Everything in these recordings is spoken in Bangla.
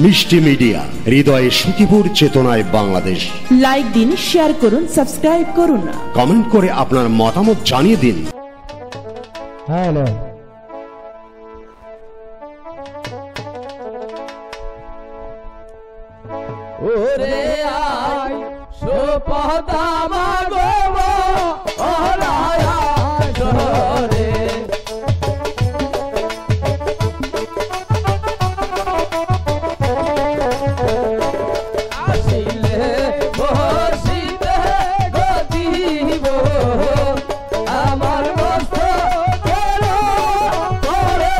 মিষ্টি মিডিয়া, হৃদয়ে সুখীপুর, চেতনায় বাংলাদেশ। লাইক দিন, শেয়ার করুন, সাবস্ক্রাইব করুন, কমেন্ট করে আপনার মতামত জানিয়ে দিন। হ্যালো, ওরে আয় সুপদা মাগো ওরায় ধরে আসিলে বসিতে গদিব আমার মস্ত কেলো করে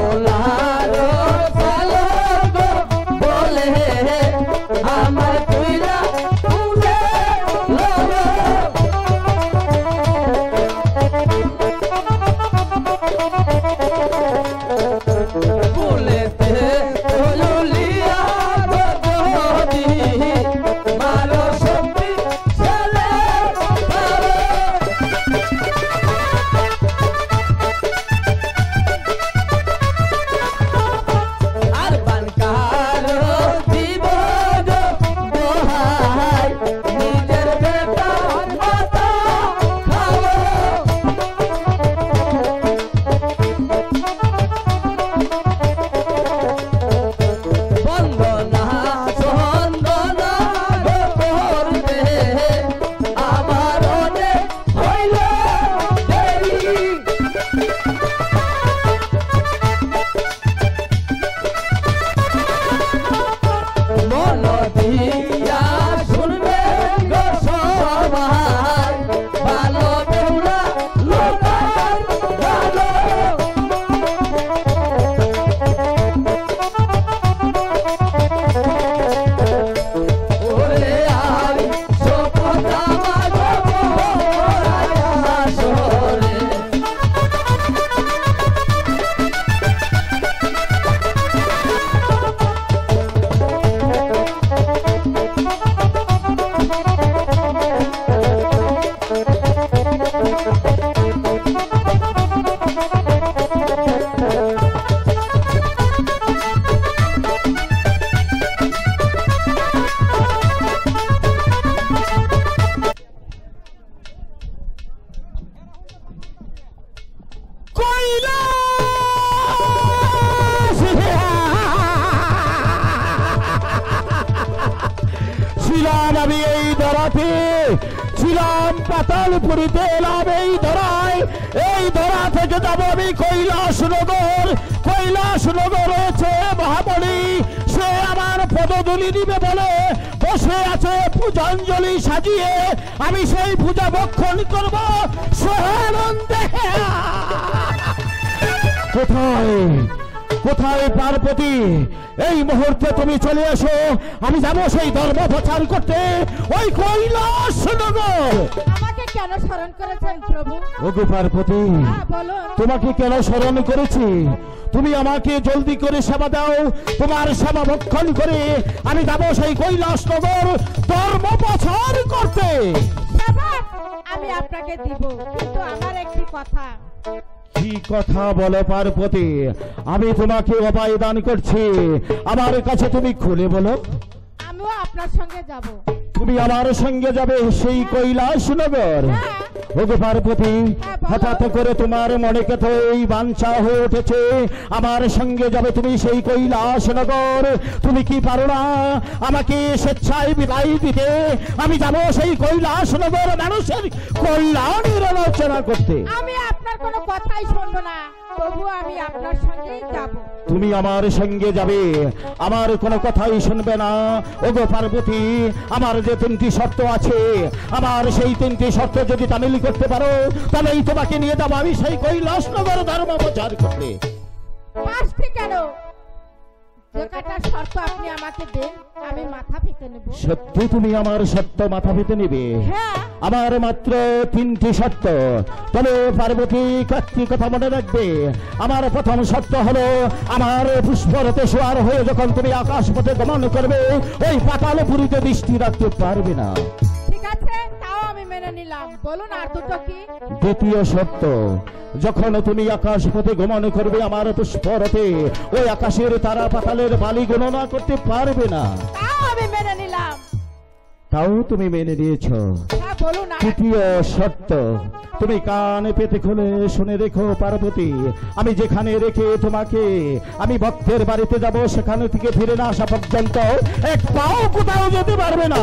দোলার পালক বলে আমার কইরা উড়ে ললো ফুলেতে ফুলুলিয়া গদি মারো শক্তি চলে আর বানকার জীবন দোহাই নিজের বেটার মাথা খাও বন্দনা চন্দনা করতে আমার অনেক হইল দেরি মন দিয়া শুনবে গো সবাই ভালো বেহুলা লোকার ভালো ওরে আই সপতা মাগো রায়া সরে ছিলাম আমি এই ধরাতে, ছিলাম পাতালপুরীতে, এলাম এই ধরায়। এই ধরা থেকে যাব আমি কৈলাসনগর। কৈলাসনগর রয়েছে মহাবলী, সে আমার পদধূলি দিবে বলে বসে আছে পূজাঞ্জলি সাজিয়ে। আমি সেই পূজা ভক্ষণ করবো সহানন্দে। কোথায় কোথায় পার্বতী? এই মুহূর্তে তুমি চলে এসো, আমি যাবো সেই ধর্ম প্রচার করতে ওই কৈলাসনগর। আমাকে কেন স্মরণ করেছেন প্রভু? ওগো পার্বতী, বলুন। তোমাকে কেন স্মরণ করেছি? তুমি আমাকে জলদি করে সেবা দাও, তোমার সেবা ভক্ষণ করে আমি যাবো সেই কৈলাসনগর ধর্ম প্রচার করতে। সেবা আমি আপনাকে দিব, কিন্তু আমার একটি কথা। কি কথা বলো পার্বতী? আমি তোমাকে অভয় দান করছি, আমার কাছে তুমি খুলে বলো। আমিও আপনার সঙ্গে যাব। তুমি আমার সঙ্গে যাবে সেই কৈলাসনগর? ওগো পার্বতী, হঠাৎ করে তোমার মনে কথা এই বাঞ্ছা হয়ে উঠেছে আমার সঙ্গে যাবে তুমি সেই কৈলাসনগর। তুমি কি পারো না আমাকে স্বেচ্ছায় বিদায় দিতে? আমি যাব সেই কৈলাসনগর মানুষের কল্যাণের আলোচনা করতে। আমি আপনার কোনো কথাই শুনবো না, তবু আমি আপনার সঙ্গেই যাব। তুমি আমার সঙ্গে যাবে, আমার কোনো কথাই শুনবে না? ওগো পার্বতী, আমার যে তিনটি শর্ত আছে, আমার সেই তিনটি শর্ত যদি তামিল করতে পারো তাহলেই তোমাকে নিয়ে যাবো আমি সেই কৈলাসনগর ধর্ম প্রচার করতে। পাঁচটি কেন, যে কটা শর্ত আপনি আমাকে দেন আমি মাথা পেতে নেব। সত্যি তুমি আমার সত্য মাথা পেতে নেবে? হ্যাঁ। আমার মাত্র তিনটি শর্ত, তবে পার্বতী কয়েকটি কথা মনে রাখবে। আমার প্রথম শর্ত হলো আমার পুষ্পরতে সোয়ার হয়ে যখন তুমি আকাশ পথে গমন করবে ওই পাতালপুরীতে দৃষ্টি রাখতে পারবে না। ঠিক আছে, তাও আমি মেনে নিলাম। বলুন আর দুটো কি? দ্বিতীয় শর্ত, যখন তুমি আকাশ পথে গমন করবে আমার পুষ্পরতে ওই আকাশের তারা পাতালের বালি গণনা করতে পারবে না। তাও আমি মেনে নিলাম। তাও তুমি মেনে নিয়েছ। হ্যাঁ বলুন। তৃতীয় শর্ত, তুমি কান পেতে খুলে শুনে রেখো পার্বতী, আমি যেখানে রেখে তোমাকে আমি ভক্তের বাড়িতে যাব সেখানে থেকে ফিরে না আসা পর্যন্ত এক পাও কোথাও যেতে পারবে না।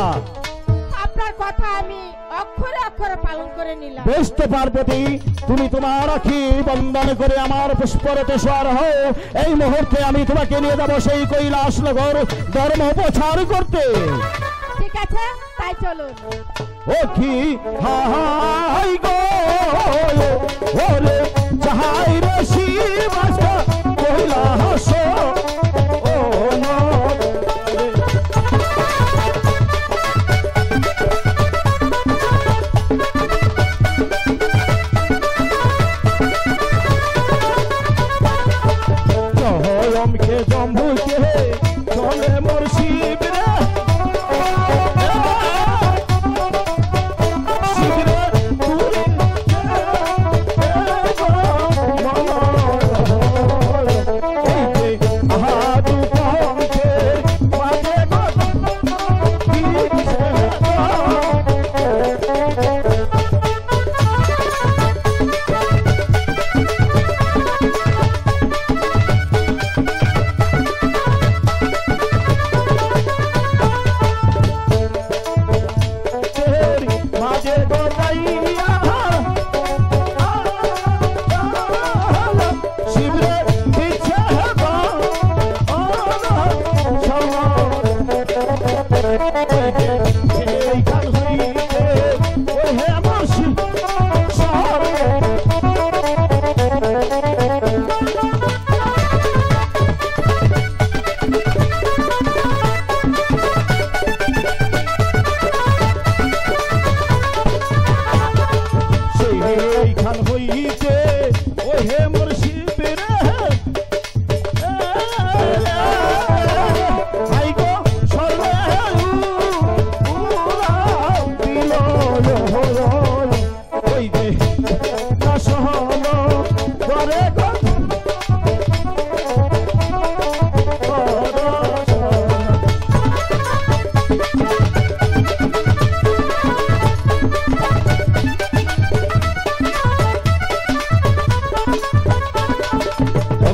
আপনার কথা আমি অক্ষরে অক্ষরে পালন করে নিলাম। বেশ তো পার্বতী, তুমি তোমার আখি বন্দন করে আমার পুষ্পরতে সোয়ার হও। এই মুহূর্তে আমি তোমাকে নিয়ে যাব সেই কৈলাসনগর ধর্ম প্রচার করতে। ঠিক আছে, তাই চলুন। ও কি হাই গো ওরে যাহাই রে শিবাসা কইলা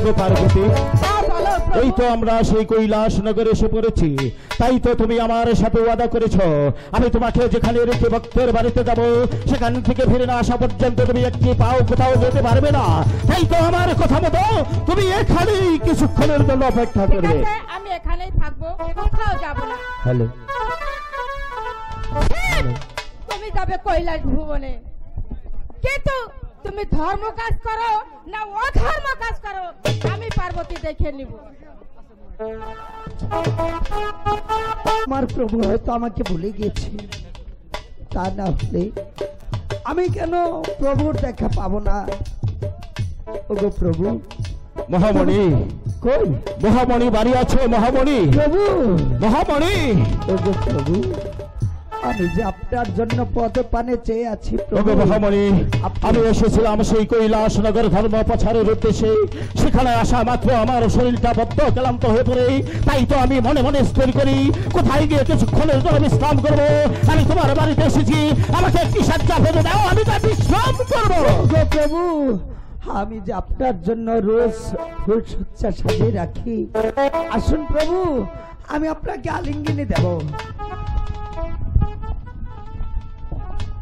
ওগো পার্বতী, হ্যাঁ, বলো প্রভু। এই তো আমরা সেই কৈলাস নগরে এসে পড়েছি। তাই তো তুমি আমার সাথে ওয়াদা করেছো, আমি তোমাকে যেখানে রেখে ভক্তের বাড়িতে যাব সেখান থেকে ফিরে না আসা পর্যন্ত তুমি একটি পাও কোথাও যেতে পারবে না। তাই তো আমার কথা মতো তুমি এখানেই কিছুক্ষণের জন্য অপেক্ষা ঠিক করবে। আছে, আমি এখানেই থাকবো, কোথাও যাব না। হ্যালো, তুমি যাবে কৈলাস ভুবনে, কিন্তু তুমি ধর্ম কাজ করো না অধর্ম কাজ করো আমি পার্বতী দেখে নিব। আমার প্রভু হয়তো আমাকে ভুলে গিয়েছে, তা না হলে আমি কেন প্রভুর দেখা পাবো না? ওগো প্রভু, মহামণি, কই মহামণি বাড়ি আছো? মহামণি, প্রভু, মহামণি, ওগো প্রভু, আমি যে আপনার জন্য পদে পানে চেয়ে আছি ওগো প্রভু। মহামণি, আমি এসেছিলাম সেই কৈলাস নগর ধর্ম প্রচারের উদ্দেশ্যে। সেখানে আসা মাত্র আমার শরীরটা বদ্ধ ক্লান্ত হয়ে পড়ে। তাই তো আমি মনে মনে স্থির করি কোথায় গিয়ে কিছুক্ষণের জন্য বিশ্রাম করবো। আমি তোমার বাড়িতে এসেছি, আমাকে একটি সাজ্জা বেঁধে দাও, আমি তা বিশ্রাম করবো। ওগো প্রভু, আমি যে আপনার জন্য রোজ ফুলসজ্জা সাজিয়ে রাখি। আসুন প্রভু, আমি আপনাকে আলিঙ্গনে দেব।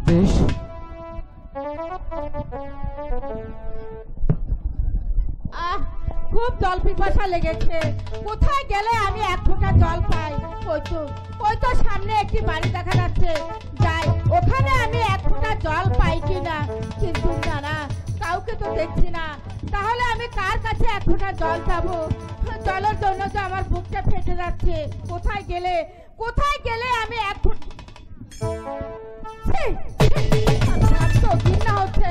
বেশ, খুব জল পিপাসা লেগেছে, কোথায় গেলে আমি এক ফোঁটা জল পাই? ওই তো সামনে একটি বাড়ি দেখা যাচ্ছে, যাই ওখানে আমি এক ফোঁটা জল পাই কিনা। কিন্তু না, কাউকে তো দেখছি না, তাহলে আমি কার কাছে এক ফোঁটা জল পাবো? জলের জন্য তো আমার বুকটা ফেটে যাচ্ছে। কোথায় গেলে আমি এক ফোঁটা ঘৃণা হচ্ছে।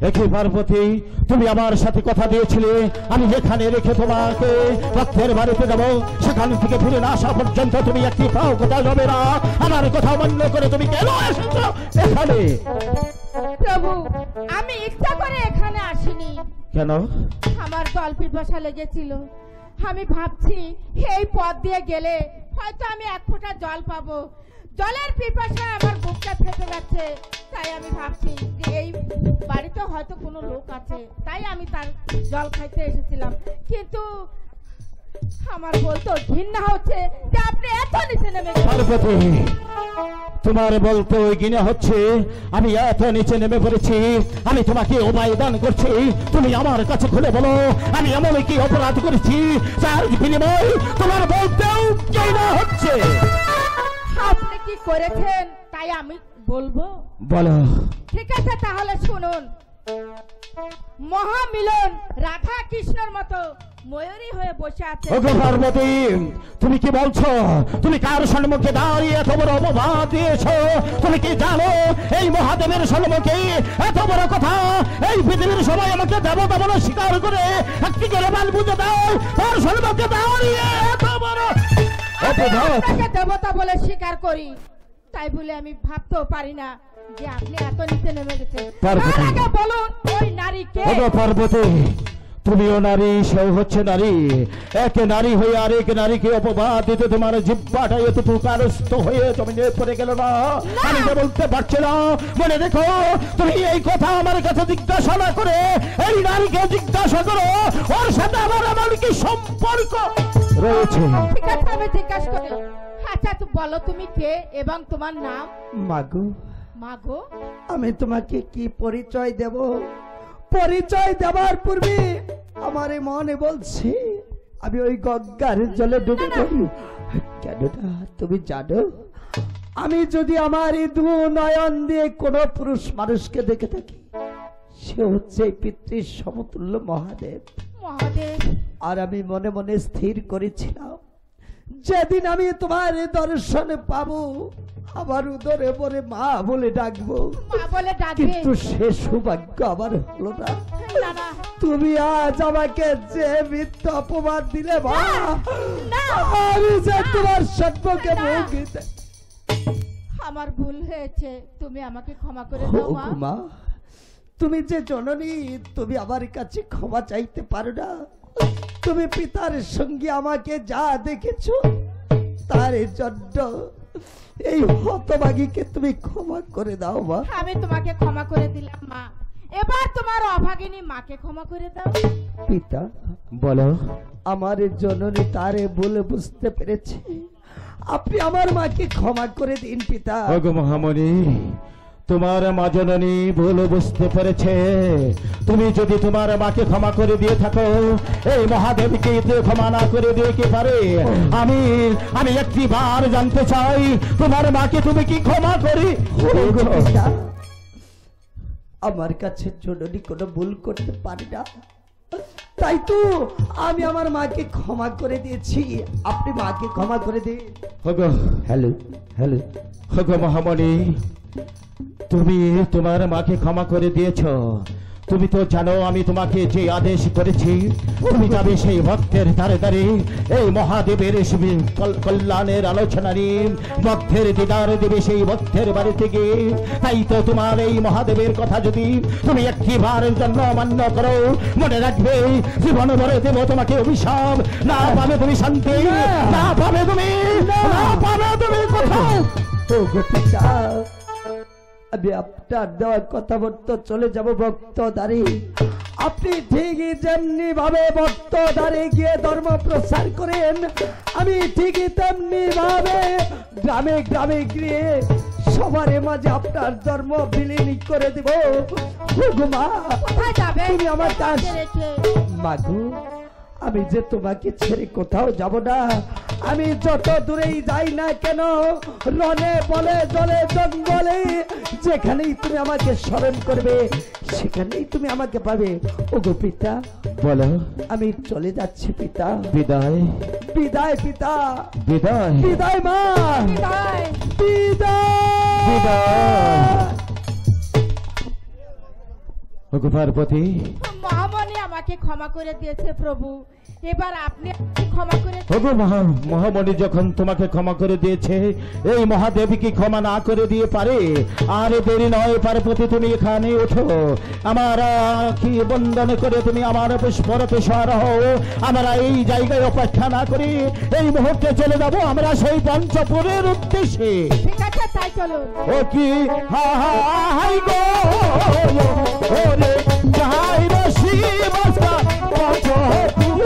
একই পার্বতী, তুমি আমার সাথে কথা দিয়েছিলে আমি যেখানে রেখে তোমাকে ভক্তের বাড়িতে যাবো সেখান থেকে ফিরে না আসা পর্যন্ত তুমি একটি পাও কোথাও যাবে না। আমার কথা অমান্য করে তুমি কেন এসেছো এখানে? প্রভু, আমি ইচ্ছা করে এখানে আসিনি। কেন? আমার জল পিপাসা লেগেছিল। আমি ভাবছি এই পথ দিয়ে গেলে হয়তো আমি এক ফোঁটা জল পাবো। জলের পিপাসায় আমার বুকটা ফেটে যাচ্ছে। তাই আমি ভাবছি যে এই বাড়িতে হয়তো কোনো লোক আছে, তাই আমি তার জল খাইতে এসেছিলাম। কিন্তু আমার বলতো ঘৃণা হচ্ছে যে আপনি এত নিচে নেমে গেছেন। পার্বতী, তোমার বলতে ওই ঘৃণা হচ্ছে আমি এত নিচে নেমে পড়েছি। আমি তোমাকে উপায় দান করছি, তুমি আমার কাছে খুলে বলো আমি এমন কি অপরাধ করেছি যার বিনিময় তোমার বলতেও ঘৃণা হচ্ছে? আপনি কি করেছেন তাই আমি বলবো? বলো। ঠিক আছে, তাহলে শুনুন। মহামিলন রাধা কৃষ্ণর মতো ময়ূরী হয়ে বসে আছে। ওগো পার্বতী, তুমি কি বলছো? তুমি কার সম্মুখে দাঁড়িয়ে এত বড় অপবাদ দিয়েছো? তুমি কি জানো এই মহাদেবের সম্মুখে এত বড় কথা? এই পৃথিবীর সবাই আমাকে দেবতা বলে স্বীকার করে একটি করে মান বুঝে দাও, তার সম্মুখে দাঁড়িয়ে এত বড় অপবাদ। আপনাকে দেবতা বলে স্বীকার করি, তাই বলে আমি ভাবতেও পারি না যে আপনি এত নিচে নেমে গেছেন। পার্বতী। তার আগে বলুন ওই নারী কে? ওগো পার্বতী, তুমিও নারী, সেও হচ্ছে নারী। এক নারী হয়ে আরেক নারীকে অপবাদ দিতে তোমার জিহ্বাটা এতটুকু কারস্থ হয়ে জমিনে পড়ে গেল না? আমি যে বলতে পারছি না। মনে দেখো, তুমি এই কথা আমার কাছে জিজ্ঞাসা না করে এই নারীকে জিজ্ঞাসা করো ওর সাথে আমার এমন কি সম্পর্ক রয়েছে। ঠিক আছে, আমি জিজ্ঞাসা করি। আচ্ছা, তো বলো তুমি কে এবং তোমার নাম? মাগো, মাগো, আমি তোমাকে কি পরিচয় দেব? পরিচয় দেওয়ার পূর্বে আমার মনে বলছে আমি ওই গঙ্গার জলে ডুবে পড়ি। কেননা তুমি জানো, আমি যদি আমার এই দু নয়ন দিয়ে কোনো পুরুষ মানুষকে দেখে থাকি, সে হচ্ছে পিতৃ সমতুল্য মহাদেব। মহাদেব। আর আমি মনে মনে স্থির করেছিলাম যেদিন আমি তোমার দর্শন পাবো আমার উদরে পরে মা বলে ডাকবো। মা বলে ডাকবে? কিন্তু সে সৌভাগ্য আমার হলো না। না, না, তুমি আজ আমাকে যে মিথ্যা অপমান দিলে মা, না। আমি যে তোমার সম্পর্কে মুখ দিতে। আমার ভুল হয়েছে, তুমি আমাকে ক্ষমা করে দাও মা। মা, তুমি যে জননী, তুমি আমার কাছে ক্ষমা চাইতে পারো না? তুমি পিতার সঙ্গে আমাকে যা দেখেছো তার জন্য এই হতভাগীকে তুমি ক্ষমা করে দাও মা। আমি তোমাকে ক্ষমা করে দিলাম মা। এবার তোমার অভাগিনী মাকে ক্ষমা করে দাও। পিতা বলো। আমার জননী তারে বলে বুঝতে পেরেছে, আপনি আমার মাকে ক্ষমা করে দিন পিতা। ওগো মহামণি, তোমার মা জননী ভুল বুঝতে পেরেছে। তুমি যদি তোমার মাকে ক্ষমা করে দিয়ে থাকো, এই মহাদেবকে ক্ষমা না করে দিয়ে কি পারে? আমি একটি বার জানতে চাই, তোমার মাকে তুমি কি ক্ষমা করি? পিতা, আমার কাছে জননী কোনো ভুল করতে পারি না, তাই তো আমি আমার মাকে ক্ষমা করে দিয়েছি। আপনি মাকে ক্ষমা করে দিন। ওগো হ্যালো হ্যালো ওগো মহামণি, তুমি তোমার মাকে ক্ষমা করে দিয়েছো। তুমি তো জানো আমি তোমাকে যে আদেশ করেছি, তুমি যাবে সেই ভক্তের দ্বারে দ্বারে এই মহাদেবের কল্যাণের আলোচনা নিয়ে ভক্তের দিদার দেবে সেই ভক্তের বাড়িতে গিয়ে। তাই তো তোমার এই মহাদেবের কথা যদি তুমি একটিবারের জন্য অমান্য করো, মনে রাখবে জীবন ভরে দেব তোমাকে অভিশাপ। না পাবে তুমি শান্তি, না পাবে তুমি কোথাও। ওগো পিতা, আমি আপনার দেওয়ার কথা মতো চলে যাব ভক্ত দ্বারে। আপনি ঠিকই যেমনি ভাবে ভক্ত দ্বারে গিয়ে ধর্ম প্রচার করেন, আমি ঠিকই তেমনি ভাবে গ্রামে গ্রামে গিয়ে সবার মাঝে আপনার ধর্ম বিলীন করে দেব। মা, কোথায় যাবে তুমি আমার কাজ রেখে? মাগো, আমি যে তোমাকে ছেড়ে কোথাও যাব না। আমি যত দূরেই যাই না কেন, রনে বলে জলে জঙ্গলে, যেখানেই তুমি আমাকে স্মরণ করবে সেখানেই তুমি আমাকে পাবে। ওগো পিতা, বলো। আমি চলে যাচ্ছি পিতা। বিদায়। বিদায় পিতা। বিদায়। বিদায় মা। বিদায়। বিদায়। বিদায়। ওগো পার্বতী, মহামণি আমাকে ক্ষমা করে দিয়েছে প্রভু, এবার আপনি ক্ষমা করে ওগো মহামণি যখন তোমাকে ক্ষমা করে দিয়েছে, এই মহাদেব কি ক্ষমা না করে দিয়ে পারে? আর দেরি নয় পার্বতী, তুমি এখানে ওঠো। আমার কি বন্দন করে তুমি আমার পুষ্পরতে সহারা হও। আমরা এই জায়গায় অপেক্ষা না করি এই মুহূর্তে চলে যাব আমরা সেই পঞ্চপুরের উদ্দেশ্যে। ঠিক আছে, তাই চলুন। ও কি হাই গো ওরে যাই রশি বসা পঞ্চপুর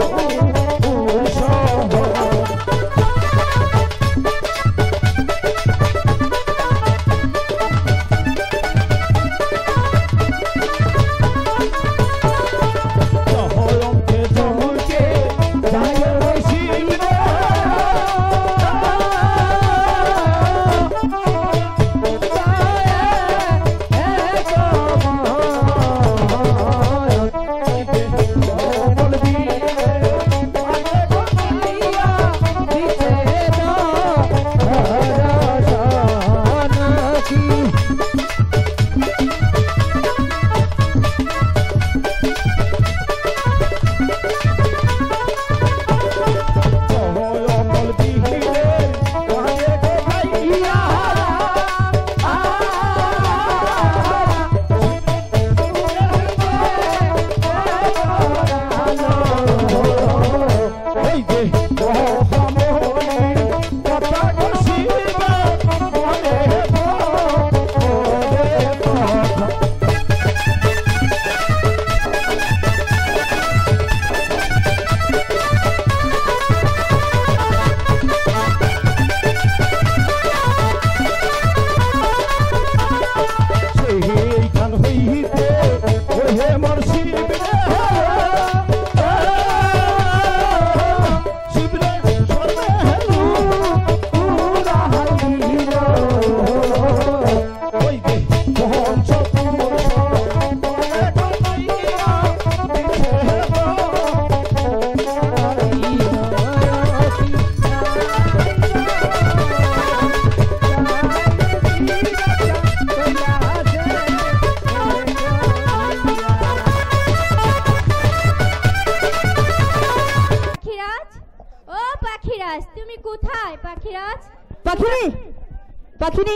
পাখিনি,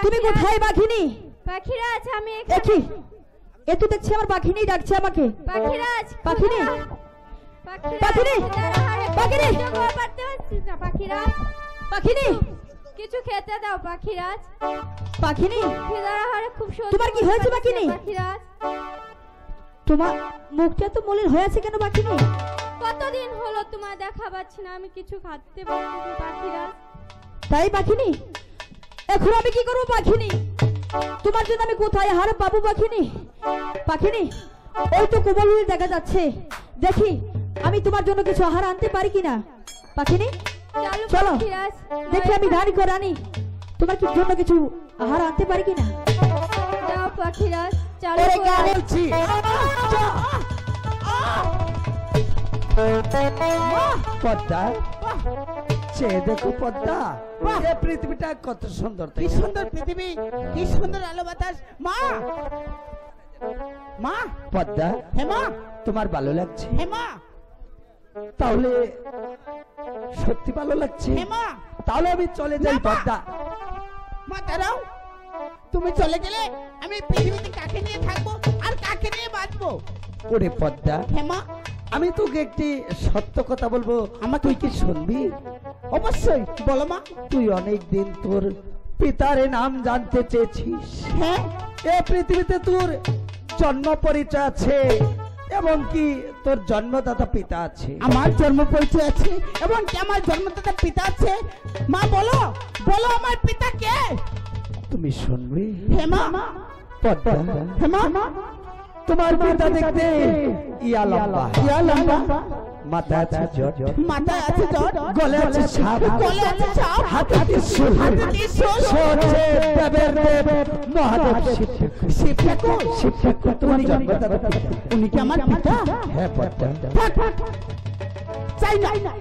তুমি কোথায় পাখিনি? পাখিরাজ, আমি দেখি এ তো দেখছি আমার পাখিনি ডাকছে আমাকে। পাখিরাজ, পাখিনি, পাখিনি, পাখিনি, পাখিরাজ, পাখিনি, কিছু খেতে দাও পাখিরাজ। পাখিনি, খিদার আহারে খুব সহ্য তোমার কি হয়েছে পাখিনি? পাখিরাজ, তোমার মুখটা তো মলিন হয়ে আছে কেন পাখিনি? কতদিন হলো তোমার দেখা পাচ্ছি না, আমি কিছু খাতে পারছি না পাখিরাজ। তাই পাখিনি, এখন আমি কি করবো পাখিনি? তোমার জন্য আমি কোথায় আহার পাবো পাখিনি? পাখিনি, ওই তো কোমল দেখা যাচ্ছে, দেখি আমি তোমার জন্য কিছু আহার আনতে পারি কিনা। পাখিনি চলো পাখিরাজ, দেখি আমি ধানি করে আনি, তোমার কি জন্য কিছু আহার আনতে পারি কিনা। যাও পাখিরাজ, চালু ওরে করো। কে বলছি? পদ্মা, চেয়ে দেখো পদ্মা, এ পৃথিবীটা কত সুন্দর, কি সুন্দর পৃথিবী, কি সুন্দর আলো বাতাস। মা, মা, পদ্মা। হে মা, তোমার ভালো লাগছে? হে মা, তাহলে সত্যি ভালো লাগছে? হে মা, তাহলে আমি চলে যাই না, মা। পদ্মা। মা দাঁড়াও, তুমি চলে গেলে আমি পৃথিবীতে কাকে নিয়ে থাকবো আর কাকে নিয়ে বাঁচবো? ওরে পদ্মা, হে মা, আমি তোকে একটি সত্য কথা বলবো, তুই কি শুনবি? অবশ্যই বলো মা। তুই অনেক দিন তোর পিতার নাম জানতে চেয়েছিস। হ্যাঁ, এ পৃথিবীতে তোর জন্ম পরিচয় আছে এবং কি তোর জন্মদাতা পিতা আছে। আমার জন্ম পরিচয় আছে এবং কি আমার জন্মদাতা পিতা আছে। মা বলো, বলো আমার পিতা কে? তুমি শুনবে? হে মা, পদ্মা, হে মা, তোমার পিতা দেখতে ইয়া লম্বা, ইয়া লম্বা, মাথা আছে জট, মাথায় আছে জট, গলে আছে সাপ, গলে আছে সাপ, হাতে ত্রিশূল, হাতে ত্রিশূল, সহজে দেবের দেব মহাদেব শিব ঠাকুর। শিব ঠাকুর তোমার জন্মদাতা পিতা। উনি কি আমার পিতা? হ্যাঁ পদ্মা। থাক, থাক, চাই না।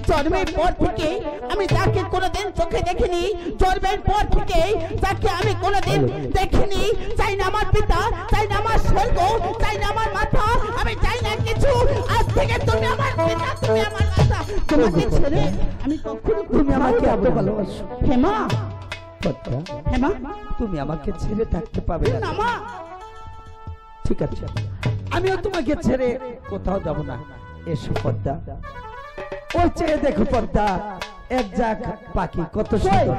জন্মের পর থেকে আমি তাকে কোনোদিন চোখে দেখিনি, জন্মের পর থেকে তাকে আমি কোনোদিন দেখিনি। চাই না আমার পিতা, চাই না আমার স্বর্গ, চাই না আমার মাথা, আমি চাই না কিছু। আজ থেকে তুমি আমার পিতা, তুমি আমার মাথা। তোমাকে ছেড়ে আমি কখনো তুমি আমাকে এত ভালোবাসো হেমা, পদ্মা, হেমা, তুমি আমাকে ছেড়ে থাকতে পারবে না না। মা। ঠিক আছে, আমিও তোমাকে ছেড়ে কোথাও যাব না। এসো পদ্মা, ওই চেয়ে দেখো পদ্মা, এক জাক পাখি কত সুন্দর।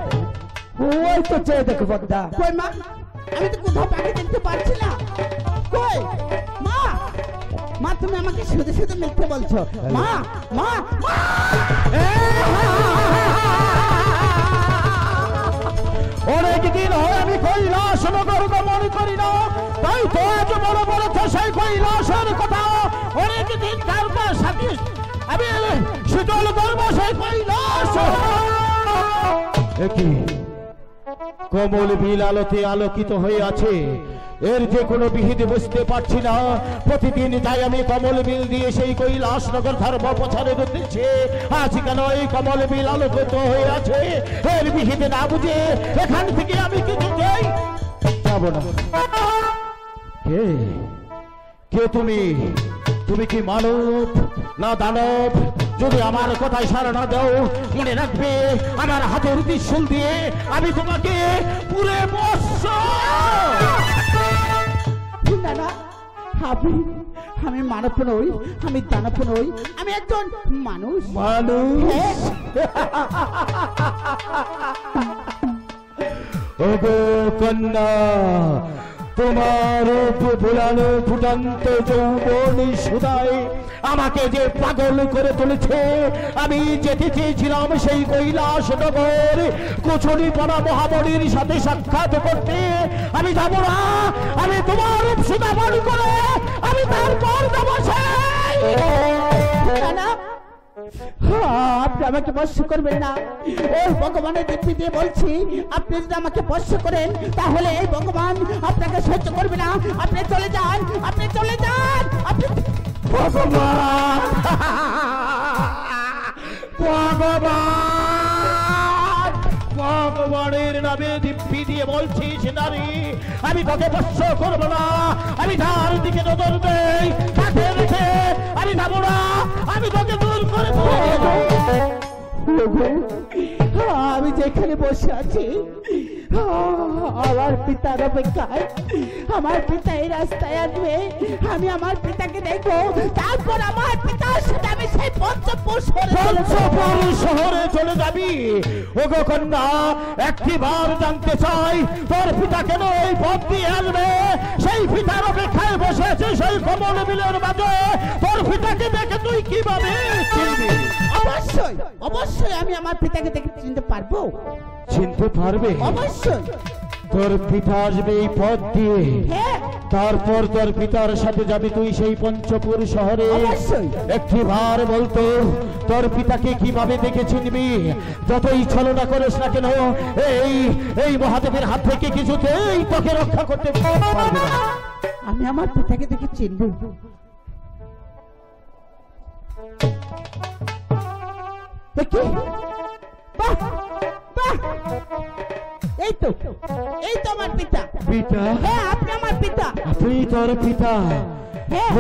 ওই তো চেয়ে দেখো পদ্মা। কই মা, আমি তো কোথাও পাখি দেখতে পাচ্ছি না। কই মা, মা তুমি আমাকে শুধু শুধু মিথ্যে বলছো। মা, মা, মা, অনেক দিন হয় আমি কৈলাস নগর গমন করি না, তাই তো আজ বড় বড় সেই কৈলাসের কথা। অনেক দিন তার সাথে আমি শীতল করব সেই কৈলাস। একই কমল বিল আলোতে আলোকিত হয়ে আছে, এর যে কোনো বিহিত বুঝতে পারছি না। প্রতিদিন তাই আমি কমল বিল দিয়ে সেই কৈলাস নগর ধর্ম প্রচারের উদ্দেশ্যে আজ কেন এই কমল বিল আলোকিত হয়ে আছে, এর বিহিত না বুঝে এখান থেকে আমি কিছু যাই যাব না। কে কে তুমি? তুমি কি মানব না দানব? যদি আমার কথায় সাড়া না দাও, মনে রাখবে আমার হাতের ত্রিশূল দিয়ে আমি তোমাকে পুরে বস্য। না না, আমি মানব নই, আমি দানব নই, আমি একজন মানুষ। মানুষ? হ্যাঁ। ওগো কন্যা, তোমার ভুলানো ফুটান্ত যৌবনী সুদায় আমাকে যে পাগল করে তুলেছে। আমি যেতে চেয়েছিলাম সেই কৈলাস নগর কুচুরি পড়া মহাবলীর সাথে সাক্ষাৎ করতে, আমি যাব না। আমি তোমার সুদা বল করে আমি তারপর যাব সেই। না না, আপনি আমাকে বর্ষ করবেন না। ওই ভগবানের দিব্যি দিয়ে বলছি, আপনি যদি আমাকে বর্ষ করেন তাহলে এই ভগবান আপনাকে সহ্য করবে না। আপনি চলে যান, আপনি চলে যান, আপনি। ভগবান, ভগবান, ভগবানের নামে দিব্যি দিয়ে বলছিস নারী, আমি তোকে বর্ষ করবো না। আমি তার দিকে নজর দেই, তাকে রেখে আমি যাবো না। আমি তোকে দূর করে দেবো। আমি যেখানে বসে আছি আমার পিতার অপেক্ষায় আমার পিতা এই রাস্তায় আসবে, আমি আমার পিতাকে দেখবো, তারপর আমার পিতার সাথে আমি সেই পঞ্চপুর শহরে চলে যাবি। ওগো কন্যা, একটিবার জানতে চাই তোর পিতা কেন এই পথ দিয়ে আসবে? সেই পিতার অপেক্ষায় বসে আছে সেই কমল বিলের মাঝে, তোর পিতাকে দেখে তুই কিভাবে চিনবি? অবশ্যই অবশ্যই আমি আমার পিতাকে দেখে চিনতে পারবো। চিনতে পারবে? অবশ্যই। তোর পিতা আসবে এই পথ দিয়ে, হ্যাঁ। তারপর তোর পিতার সাথে যাবি তুই সেই পঞ্চপুর শহরে। অবশ্যই। একটিবার বলতো তোর পিতাকে কিভাবে দেখে চিনবি? যতই ছলনা করিস না কেন, এই মহাদেবের হাত থেকে কিছুতেই তোকে রক্ষা করতে পারবে না। আমি আমার পিতাকে দেখে চিনবো। বাহ বাহ, এই তো আমার পিতা। পিতা? হ্যাঁ, আপনি আমার পিতা। তুই তোর পিতা? হ্যাঁ।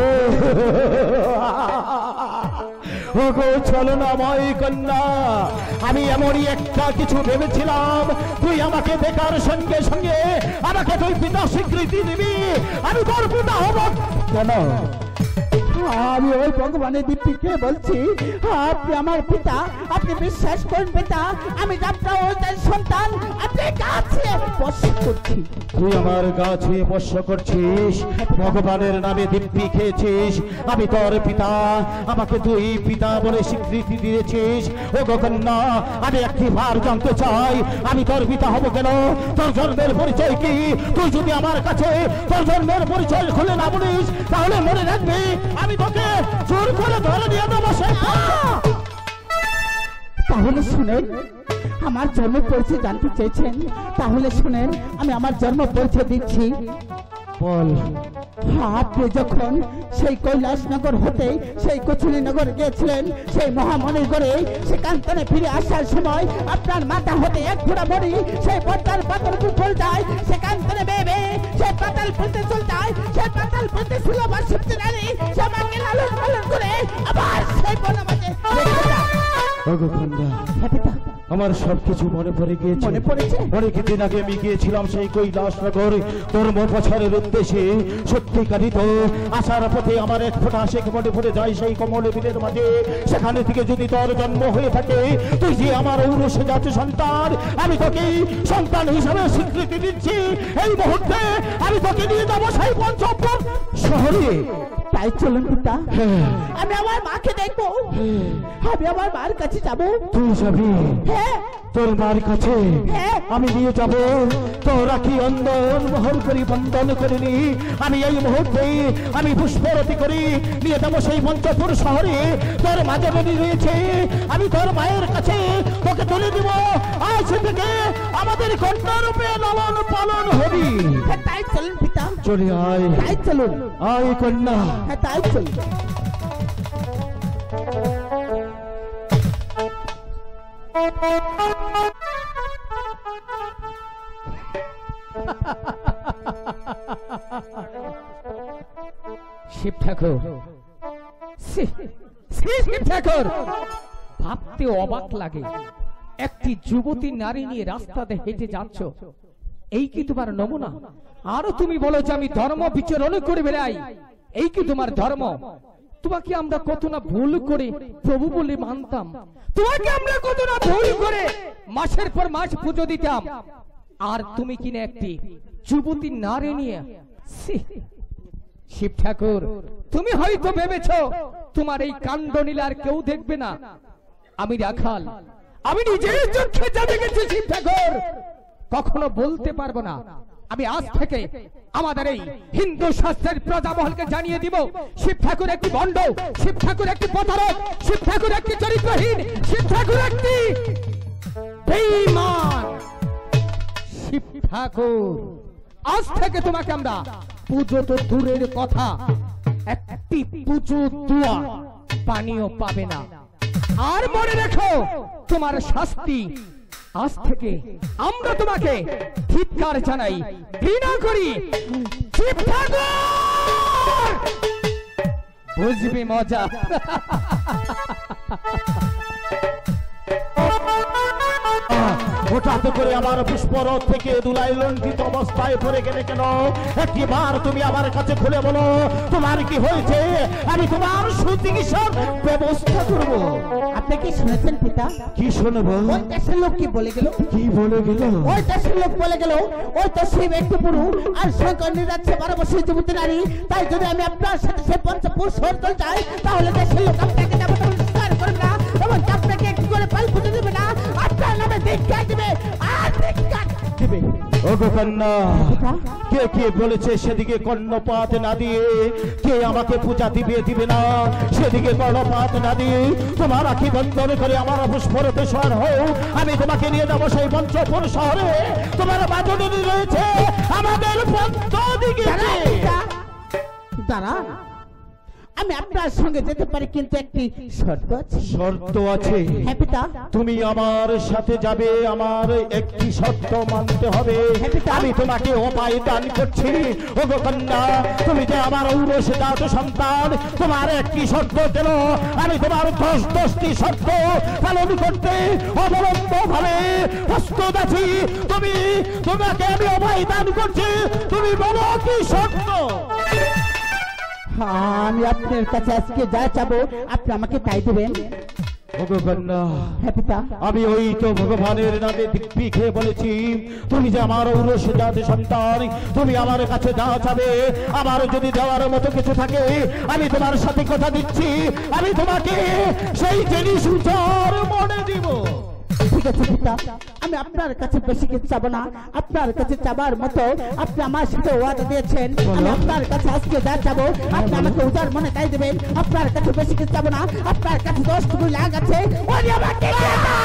ওগো ছলনাময় কন্যা, আমি এমনই একটা কিছু ভেবেছিলাম, তুই আমাকে দেখার সঙ্গে সঙ্গে আমাকে তুই পিতা স্বীকৃতি দিবি, আমি তোর পিতা হব কেন? আমি ওই ভগবানের দিব্যকে বলছি, আপনি আমার পিতা, আপনি বিশ্বাস করুন পিতা, আমি আপনার সন্তান, আপনি গাছে বর্ষা করছি। তুই আমার গাছে বর্ষা করছিস, ভগবানের নামে দিব্যি খেয়েছিস, আমি তোর পিতা, আমাকে তুই পিতা বলে স্বীকৃতি দিয়েছিস। ও কন্যা, আমি একটিবার জানতে চাই, আমি তোর পিতা হব কেন? তোর জন্মের পরিচয় কি? তুই যদি আমার কাছে তোর জন্মের পরিচয় খুলে না বলিস, তাহলে মনে রাখবি আমি তোকে জোর করে ধরে নিয়ে দেবো। তাহলে শুনেন, আমার জন্ম পরিচয় জানতে চেয়েছেন, তাহলে শুনেন, আমি আমার জন্ম পরিচয় দিচ্ছি। বল। আপনি যখন সেই কৈলাসনগর হতে সেই কচুরিনগর গিয়েছিলেন, সেই মহামণির ঘরে সেখান থেকে ফিরে আসার সময় আপনার মাথা হতে এক ফোঁটা মণি সেই পদ্মার পাতার উপর যায়, সেখান থেকে বেবে সেই পাতাল পড়তে চল যায়, সেই পাতাল পড়তে ছিল আমার সত্যি নারী, সে মাকে লালন পালন করে আবার সেই বনমাঝে রেখে যায়। আমার সবকিছু মনে পড়ে গিয়েছে। মনে পড়েছে? অনেকদিন আগে আমি গিয়েছিলাম সেই কৈলাসনগর ধর্ম প্রচারের উদ্দেশ্যে। সত্যিকারই তো আসার পথে আমার এক ফোঁটা আশেক মনে পড়ে যায় সেই কমল বিলের মাঝে। সেখানে থেকে যদি তোর জন্ম হয়ে থাকে, তুই যে আমার ঔরসে জাতি সন্তান, আমি তোকে সন্তান হিসাবে স্বীকৃতি দিচ্ছি। এই মুহূর্তে আমি তোকে নিয়ে যাবো সেই পঞ্চপুর শহরে। তাই চলুন পিতা, আমি আমার মাকে দেখবো, আমি আমার মার কাছে যাবো। তুই যাবি? হ্যাঁ। তোর মার কাছে হ্যাঁ। আমি নিয়ে যাব। তোরা কি অন্দন মোহর করি বন্দন করিনি, আমি এই মুহূর্তে আমি পুষ্পরতি করি নিয়ে যাবো সেই পঞ্চপুর শহরে। তোর মাঝে বলি রয়েছে, আমি তোর মায়ের কাছে তোকে তুলে দিব। আজ থেকে আমাদের কন্যা রূপে লালন পালন হবি। তাই চলুন পিতা, চলে আয়। তাই চলুন। আয় কন্যা। হ্যাঁ, তাই চলুন। শিব ঠাকুর, শিব ঠাকুর, ভাবতে অবাক লাগে, একটি যুবতী নারী নিয়ে রাস্তাতে হেঁটে যাচ্ছ, এই কি তোমার নমুনা? আরো তুমি বলো যে আমি ধর্ম বিচরণ করে বেড়াই, এই কি তোমার ধর্ম? তোমাকে আমরা কত না ভুল করে প্রভু বলে মানতাম, তোমাকে আমরা কত না ভুল করে মাসের পর মাস পুজো দিতাম, আর তুমি কিনা একটি যুবতী নারী নিয়ে। শিব ঠাকুর, তুমি হয়তো ভেবেছো তোমার এই কাণ্ড নিলে আর কেউ দেখবে না। আমি রাখাল, আমি নিজের চোখে যা দেখেছি শিব ঠাকুর, কখনো বলতে পারবো না। আমি আজ থেকে আমাদের এই হিন্দু শাস্ত্রের প্রজামহলকে জানিয়ে দিব, শিব ঠাকুর একটি ভণ্ড, শিব ঠাকুর একটি প্রতারক, শিব ঠাকুর একটি চরিত্রহীন, শিব ঠাকুর একটি বেঈমান। শিব ঠাকুর, আজ থেকে তোমাকে আমরা পুজো তো দূরের কথা, একটি পুজো দোয়া পানিও পাবে না। আর মনে রেখো, তোমার শাস্তি আজ থেকে আমরা তোমাকে ধিক্কার জানাই, ঘৃণা করি। শিব ঠাকুর, বুঝবি মজা। হঠাৎ করে আমার পুষ্পরথ থেকে দুলাই লঙ্ঘিত অবস্থায় পড়ে গেলে কেন? একটিবার তুমি আমার কাছে খুলে বলো তোমার কি হয়েছে, আমি তোমার সুচিকিৎসার ব্যবস্থা করব। আপনি কি শুনেছেন পিতা? কি শুনবো? ওই দেশের লোক কি বলে গেল? কি বলে গেল? ওই দেশের লোক বলে গেল ওই তো সেই ব্যক্তি পুরুষ আর সঙ্গে নিয়ে যাচ্ছে 12 বছরের যুবতী নারী। তাই যদি আমি আপনার সাথে সে পঞ্চপুর শহর চলে যাই তাহলে দেশের লোক আপনাকে দেবতা স্বীকার করবে না এবং আপনাকে একটু করে পাল পুজো দেবে না, আপনার নামে ধিক্কার দিবে আর ধিক্কার দিবে। ওগো কন্যা, কে কে বলেছে সেদিকে কর্ণপাত না দিয়ে, কে আমাকে পূজা দিবে না সেদিকে কর্ণপাত না দিয়ে তোমার আখি বন্ধন করে আমার পুষ্পরথ শহর হও, আমি তোমাকে নিয়ে যাবো সেই পঞ্চপুর শহরে। তোমার বাজনী রয়েছে আমাদের পঞ্চদিকে। দাঁড়ান, আমি আপনার সঙ্গে যেতে পারি কিন্তু একটি শর্ত আছে। শর্ত আছে? হ্যাঁ পিতা। তুমি আমার সাথে যাবে, আমার একটি শর্ত মানতে হবে। আমি তোমাকে উপায় দান করছি। ওগো কন্যা, তুমি যে আমার ঔরসে জাত সন্তান, তোমার একটি শর্ত দিল, আমি তোমার 10টি শর্ত পালন করতে অবলম্ব ভাবে প্রস্তুত আছি। তোমাকে আমি উপায় দান করছি, তুমি বলো কি শর্ত? আমি আপনার কাছে আজকে যা চাবো আপনি আমাকে তাই দেবেন। আমি ওই তো ভগবানের নামে দিব্যি খেয়ে বলেছি, তুমি যে আমার ঔরস জাতি সন্তান, তুমি আমার কাছে যা চাবে, আমার যদি দেওয়ার মতো কিছু থাকে আমি তোমার সাথে কথা দিচ্ছি, আমি তোমাকে সেই জিনিস উচার মনে দিব। ঠিক আছে পিতা, আমি আপনার কাছে বেশি কিছু চাবো না। আপনার কাছে চাবার মতো আপনি আমার সাথে ওয়াদা দিয়েছেন, আমি আপনার কাছে আজকে যা চাবো আপনি আমাকে উদার মনে তাই দেবেন। আপনার কাছে বেশি কিছু চাবো না, আপনার কাছে 10টুকু লাখ আছে, ওই আমাকে দিয়ে দাও।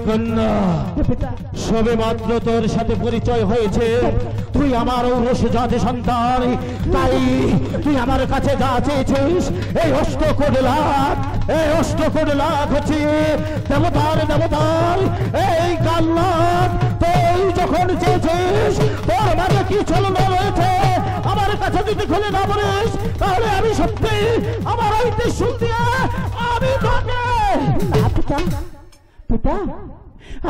কন্যা, সবে মাত্র তোর সাথে পরিচয় হয়েছে, তুই আমার ঔরস জাতি সন্তান, তাই তুই আমার কাছে যা চেয়েছিস এই 8 কোটি লাখ হচ্ছে দেবতার এই কাল্লাখ। তুই যখন চেয়েছিস তোর মাঝে কি চলনা রয়েছে আমার কাছে যদি খুলে না বলিস তাহলে আমি সত্যি আমার ওই ত্রিশূল দিয়ে আমি তোকে। পিতা,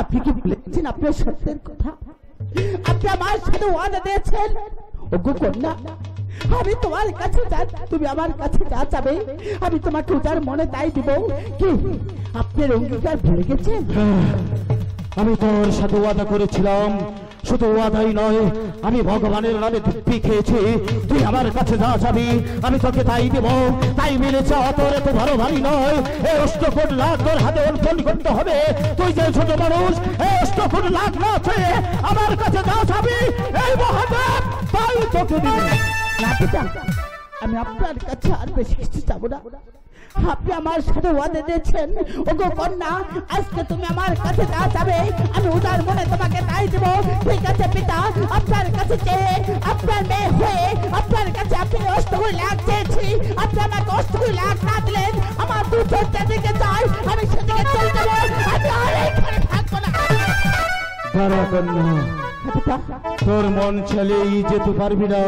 আপনি কি বলেছেন আপনার সত্যের কথা? আপনি আমার সাথে ওয়াদা দিয়েছেন। ওগো কন্যা, আমি তোমার কাছে তুমি আমার কাছে যা চাবে আমি তোমাকে উদার মনে তাই দিব। কি আপনার অঙ্গীকার ভুলে গেছেন? আমি তোর সাথে ওয়াদা করেছিলাম, শুধু ওয়াদাই নয় আমি ভগবানের নামে দিব্যি খেয়েছি, তুই আমার কাছে যা চাবি আমি তোকে তাই দেব। তাই মিলেছে, তোর এত ভালো ভারী নয়, এই 8 কোটি লাখ তোর হাতে অর্পণ করতে হবে। তুই যে ছোট মানুষ, এই 8 কোটি লাখ না আছে আমার কাছে যা চাবি এই মহাদেব তাই তোকে দিবি। না পিতা, আমি আপনার কাছে আর বেশি কিছু চাবো না। আপনি আমার সাথে ওয়াদা দিয়েছেন। ওগো কন্যা, আজকে তুমি আমার কাছে যা চাবে আমি উদার মনে তোমাকে তাই দেব। ঠিক আছে পিতা, আপনার কাছে চেয়ে আপনার মেয়ে হয়ে আপনার কাছে আপনি 8 লাখ চেয়েছি, আপনি আমাকে 8 লাখ না দিলেন আমার 2 দিকে চাই, আমি সেদিকে চলে যাবো, আমি আর এইখানে থাকবো না। তোর মন চলেই যেতে পারবি না,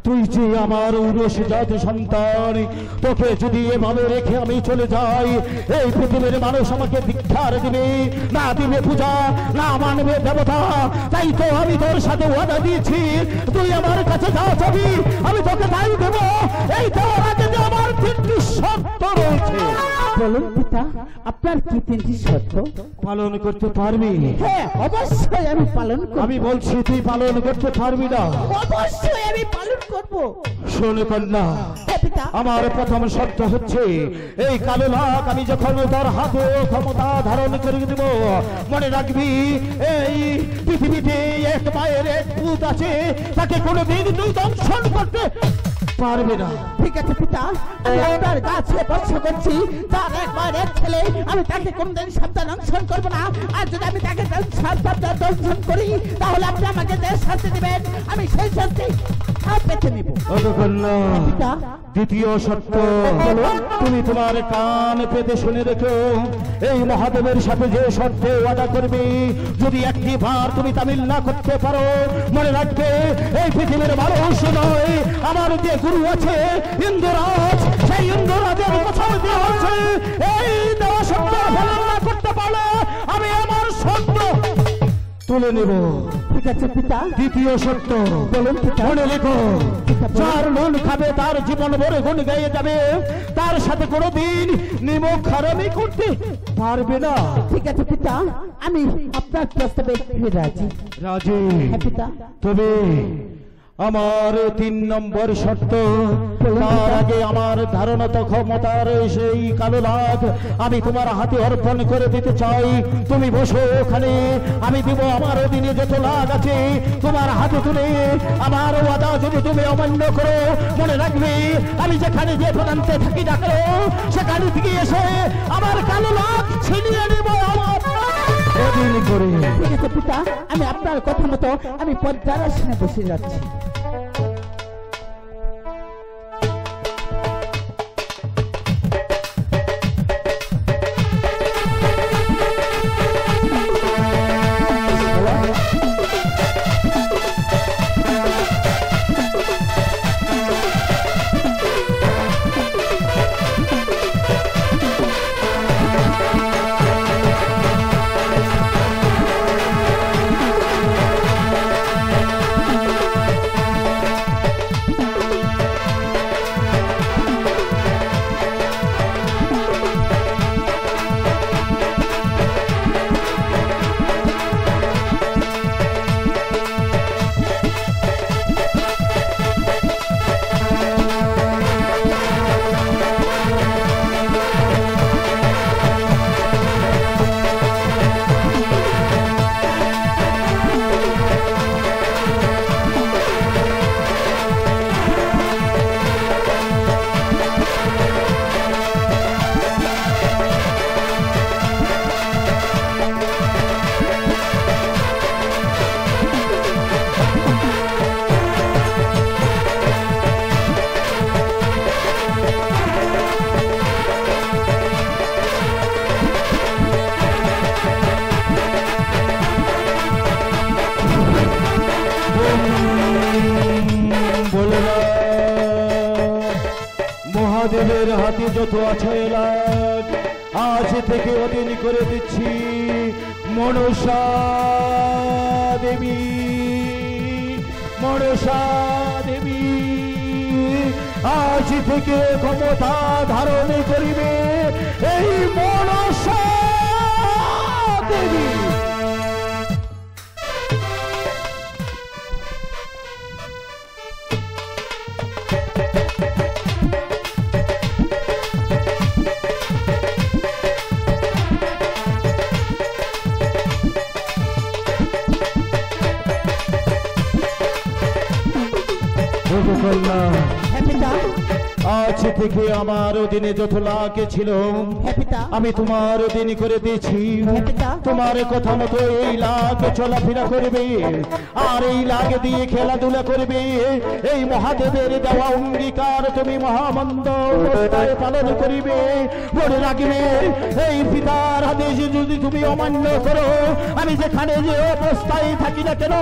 তুই যে আমার ঔরস জাতি সন্তান, তোকে যদি এভাবে রেখে আমি চলে যাই এই পৃথিবীর মানুষ আমাকে ধিক্কার দিবে, না দিবে পূজা, না মানবে দেবতা। তাই তো আমি তোর সাথে ওয়াদা দিয়েছি, তুই আমার কাছে যা চাবি আমি তোকে তাই দেব। এই তোর আগে যে আমার 3টি শর্ত রয়েছে। বলুন পিতা, আপনার কি 3টি শর্ত? পালন করতে পারবি? হ্যাঁ, অবশ্যই আমি পালন করব। আমি বলছি তুই পালন করতে পারবি না? অবশ্যই আমি পালন করব। শোন কন্যা, আমার প্রথম শর্ত হচ্ছে এই কালো লাখ আমি যখন তোর হাতে ক্ষমতা ধারণ করে দেব, মনে রাখবি এই পৃথিবীতে এক মায়ের এক ভূত আছে, তাকে কোনোদিন তুই দংশন করতে পারবে না। ঠিক আছে পিতা, আমি আপনার কাছে বর্ষা করছি, তার এক মায়ের এক ছেলে, আমি তাকে কোনোদিন সন্তান দংশন করবো না। আর যদি আমি তাকে দর্শন করি তাহলে আপনি আমাকে যে শাস্তি দিবেন আমি সেই শাস্তি পেতে নিব। দ্বিতীয় সত্য, তুমি তোমার কান পেতে শুনে রেখো, এই মহাদেবের সাথে যে শর্তে ওয়াদা করবে, যদি একটি বার তুমি তামিল না করতে পারো, মনে রাখবে এই পৃথিবীর মানুষ নয়, আমার যে গুরু আছে ইন্দ্ররাজ, সেই ইন্দ্ররাজের কথা দেওয়া আছে, এই দেওয়া সত্য পালন না করতে পারলে আমি আমার সত্য তুলে নেব। ঠিক আছে পিতা। দ্বিতীয় সত্য, বলুন পিতা। মনে রেখো, যার নুন খাবে তার জীবন ভরে গুণ গাইয়ে যাবে, তার সাথে কোনোদিন নিমক খারামি করতে পারবে না। ঠিক আছে পিতা, আমি আপনার প্রস্তাবে রাজি। রাজি? হ্যাঁ পিতা। তবে আমার 3 নম্বর শর্ত, তার আগে আমার ধারণত ক্ষমতার সেই কালো লাখ আমি তোমার হাতে অর্পণ করে দিতে চাই। তুমি বসো ওখানে, আমি দিব আমার অধীনে যত লাখ আছে তোমার হাতে তুলে, আমার ওয়াদা যদি তুমি অমান্য করো, মনে রাখবে আমি যেখানে যে প্রান্তে থাকি না কেন, সেখানে থেকে এসে আমার কালো লাখ ছিনিয়ে নেব আমার অধীন করে। ঠিক আছে পিতা, আমি আপনার কথা মতো আমি পদ্মার আসনে বসে যাচ্ছি। মহাদেবের হাতে যত আছে লাখ আজ থেকে অধীন করে দিচ্ছি মনসা দেবী। মনসা দেবী আজ থেকে ক্ষমতা ধারণ করিবে এই মনসা দেবী। আজ থেকে আমার অধীনে যত লাখ ছিল আমি তোমার অধীন করে দিয়েছি। তোমার কথা মতো এই লাখ চলাফেরা করবে আর এই লাখ দিয়ে খেলাধুলা করবে। এই মহাদেবের দেওয়া অঙ্গীকার তুমি মহামন্দ অবস্থায় পালন করিবে। মনে রাখবে এই পিতার আদেশ যদি তুমি অমান্য করো, আমি যেখানে যে অবস্থায় থাকি না কেন,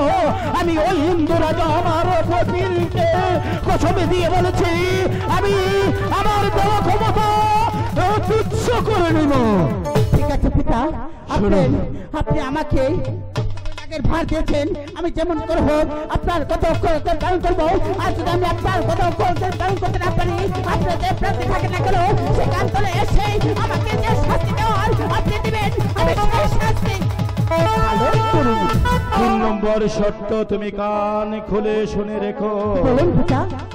আমি ওই হিন্দু রাজা আমার প্রতিকে কসমে দিয়ে বলেছি আমি আমার দেওয়া ক্ষমতা তুচ্ছ করে নিব। ঠিক আছে পিতা, আপনি আমাকে ভার দিয়েছেন, আমি যেমন করে হোক আপনার কথা পালন করবো। আর যদি আমি আপনার কথা পালন করতে না পারি, আপনার যে প্রান্তে থাকে না কেন সেখান থেকে এসে আমাকে যে শাস্তি দেওয়ার আপনি দিবেন, আমি সেই শাস্তি পালন করব। 3 নম্বর শর্ত তুমি কান খুলে শুনে রেখো।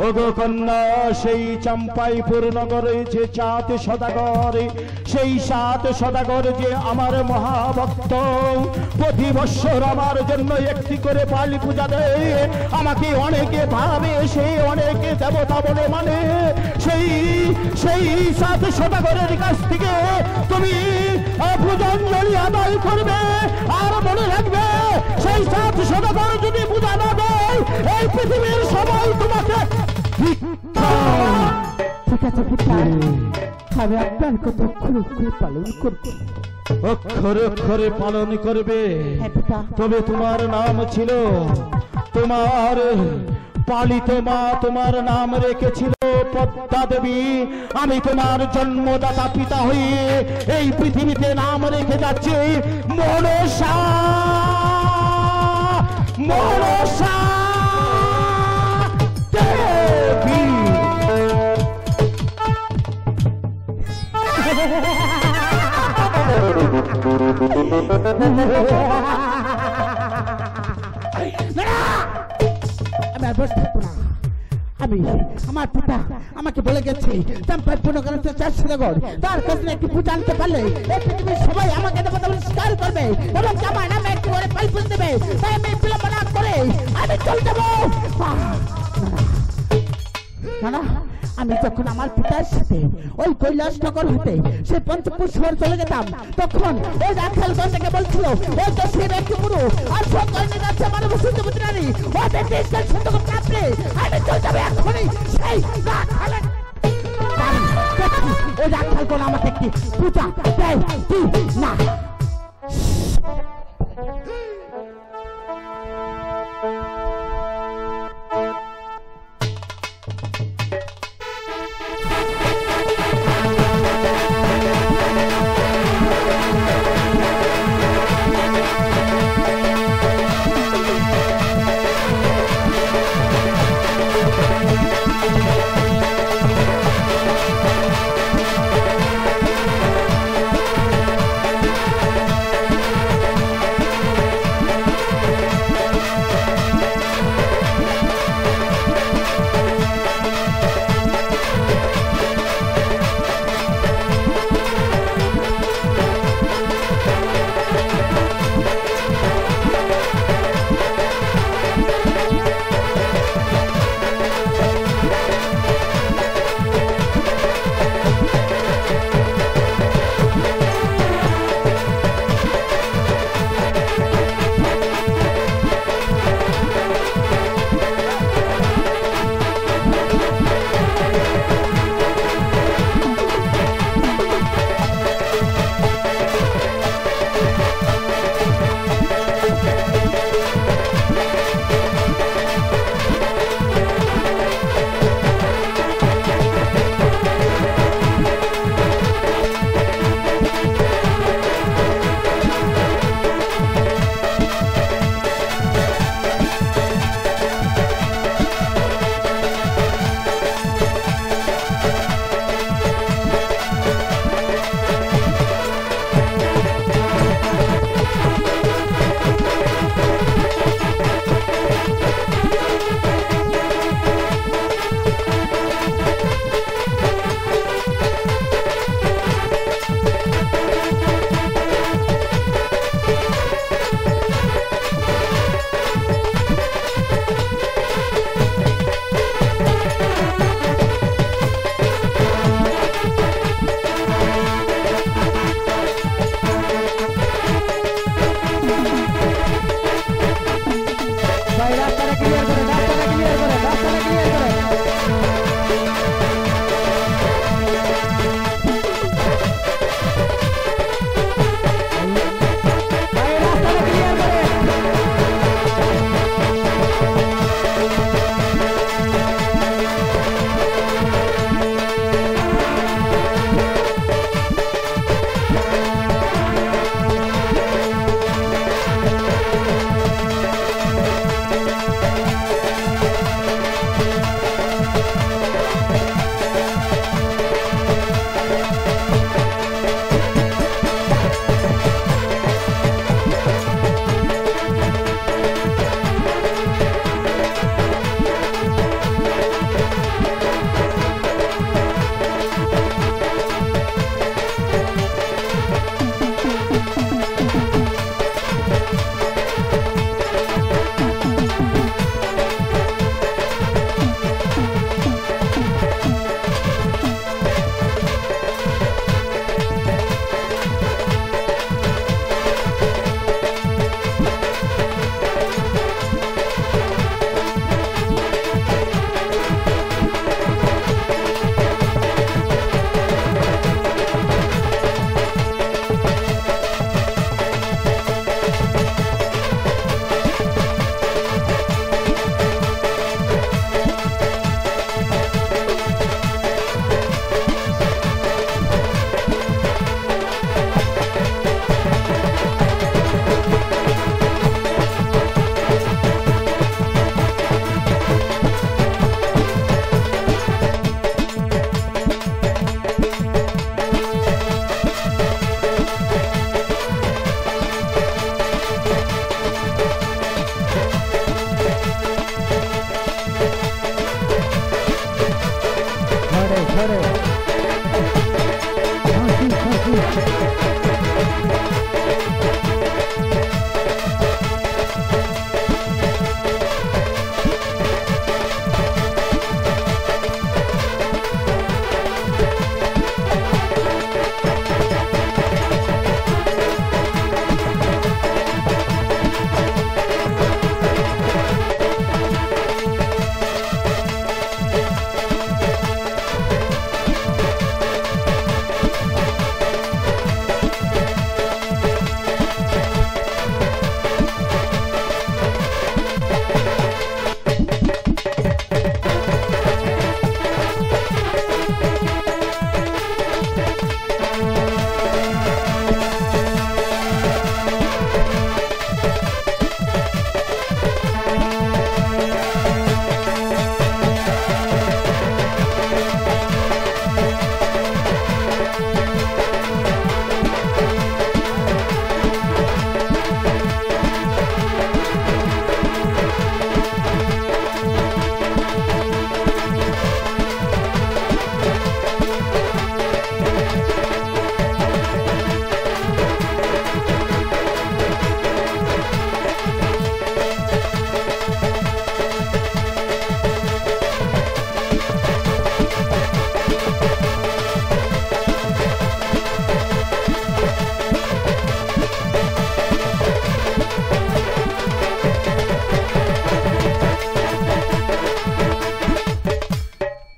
ওগো কন্যা, সেই চাম্পাইপুর নগরে যে 7 সদাগর, সেই 7 সদাগর যে আমার মহাভক্ত, প্রতি বৎসর আমার জন্য একটি করে পালি পূজা দেয়। আমাকে অনেকে ভাবে, সে অনেকে দেবতা বলে মানে, সেই 7 সদাগরের কাছ থেকে তুমি পূজাঞ্জলি আদায় করবে। আর মনে তোমাকে ঠিক আছে পিতা, আমি আপনার কথা অক্ষরে অক্ষরে পালন করব। অক্ষরে অক্ষরে পালন করবে। হ্যাঁ পিতা। তবে তোমার নাম ছিল, তোমার পালিত মা তোমার নাম রেখেছিল পদ্মা দেবী। আমি তোমার জন্মদাতা পিতা হয়ে এই পৃথিবীতে নাম রেখে যাচ্ছি মনসা। মনসা দেবী। আমি আর বসে থাকবো না। আমি আমার পিতা আমাকে বলে গেছে চম্পাই পুনগর চাষনগর তার কাছে একটি পূজা আনতে পারলে এই পৃথিবীর সবাই আমাকে দেবতা বলে স্বীকার করবে এবং আমার নামে একটি করে পাইপুন দেবে। তাই আমি বিলম্ব না করে আমি চলে যাবো। না, আমি যখন আমার পিতার সাথে ওই কৈলাসনগর হতে সে পঞ্চপুষ্কর চলে যেতাম, তখন ওই রাখালগঞ্জ থেকে বলছিল ওই তো সে ব্যক্তি পুরো আর সঙ্গে যাচ্ছে মানব সূর্যবতী রানী ও ব্যক্তি সুন্দর কাপড়ে। আমি চলে যাবো এখনই সেই রাখালের। ওই রাখালগণ আমাকে একটি পূজা দেয় কি না। না